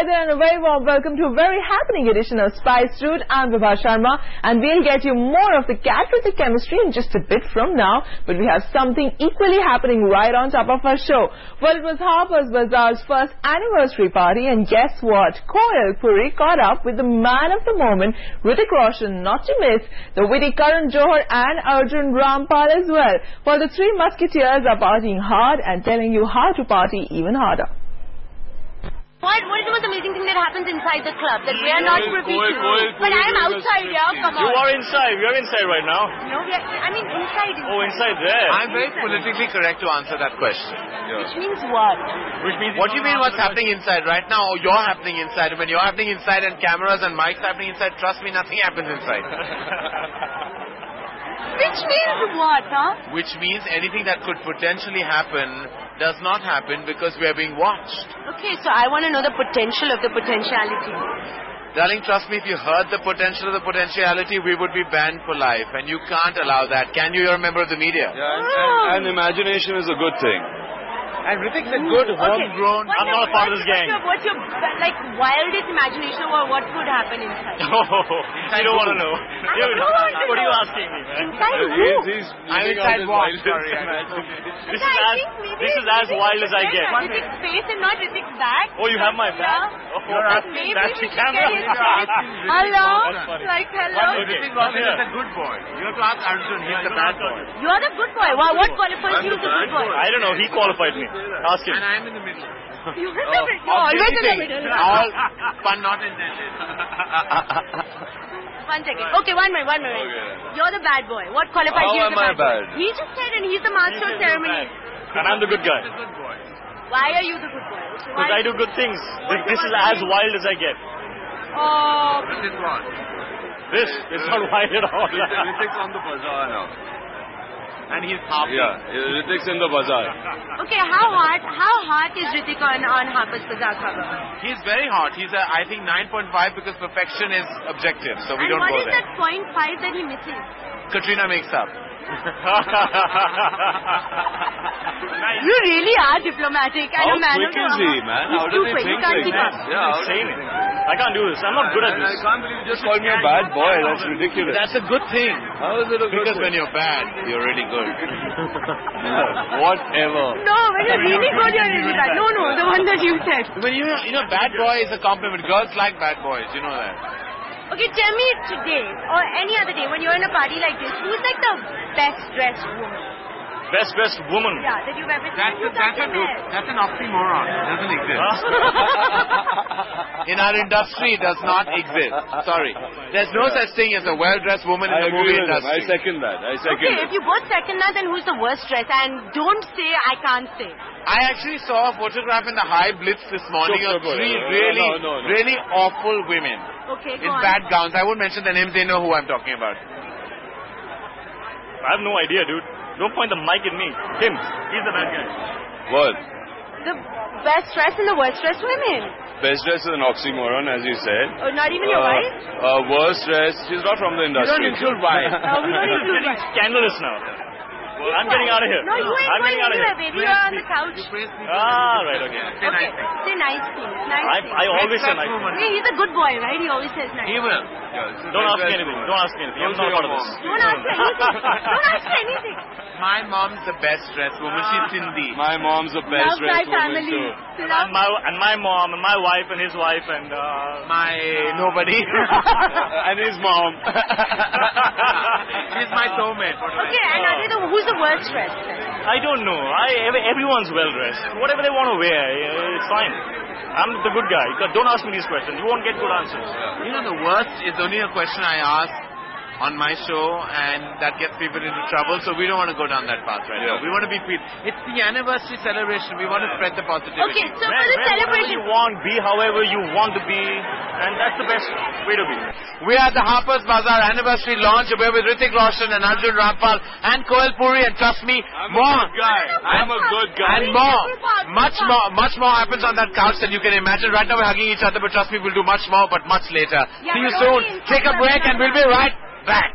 Hi there and a very warm welcome to a very happening edition of Spice Route. I'm Vibha Sharma and we'll get you more of the cat-Ritik chemistry in just a bit from now. But we have something equally happening right on top of our show. Well, it was Harper's Bazaar's first anniversary party and guess what? Koel Puri caught up with the man of the moment, Hrithik Roshan, not to miss the witty Karan Johar and Arjun Rampal as well. While the three musketeers are partying hard and telling you how to party even harder. What is the most amazing thing that happens inside the club that we are not privy to? But I am outside, yeah, come on. You are inside. We are inside right now. No, I mean inside. Oh, inside there. I'm very politically correct to answer that question. Which means what? Which means what do you mean what's happening inside right now? Or you're happening inside. When you're happening inside and cameras and mics happening inside, trust me, nothing happens inside. Which means what, huh? Which means anything that could potentially happen does not happen because we are being watched. Okay, so I want to know the potential of the potentiality. Darling, trust me, if you heard the potential of the potentiality, we would be banned for life. And you can't allow that. Can you? You're a member of the media. Yeah, and imagination is a good thing. And Hrithik's a good homegrown... I'm not a part of this gang. What's your wildest imagination about what could happen inside? Oh, you don't want to know. What are you asking me, man? Inside who? I'm inside what? Sorry. This is as wild as I get. Hrithik's face and not Hrithik's back. Oh, you have my back? Yeah. You're asking that to camera? Hello? Funny. Like, hello? Hrithik Roshan is a good boy. You have to ask Arjun. He's the bad boy. You're the good boy. What qualifies you as a good boy? I don't know. He qualified me. Ask him. And I'm in the middle. You're always in the middle. All fun not intended. 1 second. Okay, one minute. Okay. You're the bad boy. What qualifies you as a How am I bad boy? bad? He just said and he's the master of ceremonies. And I'm the good guy. Why are you the good boy? Because I do good things. This is as wild as I get. Oh. This is what? This is not wild at all. Hrithik's on the bazaar now. And he's happy. Yeah, Hrithik's in the bazaar. Okay, how hot is Hrithik on Harper's Bazaar cover? He's very hot. He's I think 9.5 because perfection is objective, so we don't go there. And what is that 0.5 that he misses? Katrina makes up. You really are diplomatic and How a man quick of is he, man? How does he think like that? Yeah, Insane. I can't do this. I'm not good at I this. can't believe you just called me a bad boy. That's ridiculous. That's a good thing. How is it a good Because thing? when you're bad, you're really good. Whatever. No, when you're really good, you're really bad. No, the one that you said. When you know, bad boy is a compliment. Girls like bad boys, you know that. Okay, tell me today or any other day when you're in a party like this, who's like the best dressed woman? Best dressed woman. Yeah, that you've ever seen. That's an oxymoron. It doesn't exist. In our industry, it does not exist. Sorry. There's no such thing as a well-dressed woman in the movie industry. I second that. Okay, if you both second that, then who's the worst dressed? And don't say I can't say. I actually saw a photograph in the High Blitz this morning of three really awful women Okay, go in on. bad gowns. I won't mention their names. They know who I'm talking about. I have no idea, dude. Don't point the mic at me. Him. He's the bad guy. What? The best dressed and the worst dressed women. Best dress is an oxymoron, as you said. Oh, not even your wife? Worst dress, she's not from the You industry. don't include wife. Oh, we don't It's include getting wife. scandalous now. I'm getting out of here. No, you ain't I'm going getting out of anywhere, here. baby. You're on the couch. Right, okay. Okay, say nice things. Nice things. I always say nice. Yeah, he's a good boy, right? He always says nice. He will. Don't ask me anything. Don't ask me anything. I'm not a part of this. Don't ask anything. Don't ask anything. My mom's the best dressed woman. She's Sindhi. My mom's the best Love my dressed woman family. too. Love And my mom and my wife and his wife and My nobody. And his mom. She's my soulmate. Okay, and who's the worst dressed then? I don't know. Everyone's well dressed. Whatever they want to wear, it's fine. I'm the good guy. Don't ask me these questions. You won't get good answers. You know, the worst is only a question I ask on my show, and that gets people into trouble, so we don't want to go down that path right now. We want to be It's the anniversary celebration. We want to spread the positivity. Okay, so for the celebration... You want, be however you want to be, and that's the best way to be. We are at the Harper's Bazaar anniversary launch. We're with Hrithik Roshan and Arjun Rampal and Koel Puri, and trust me, I'm more. a good guy. I'm a good guy. And more. Much more happens on that couch than you can imagine. Right now we're hugging each other, but trust me, we'll do much more, but much later. Yeah, See you but soon. only in Take a break and we'll be right back.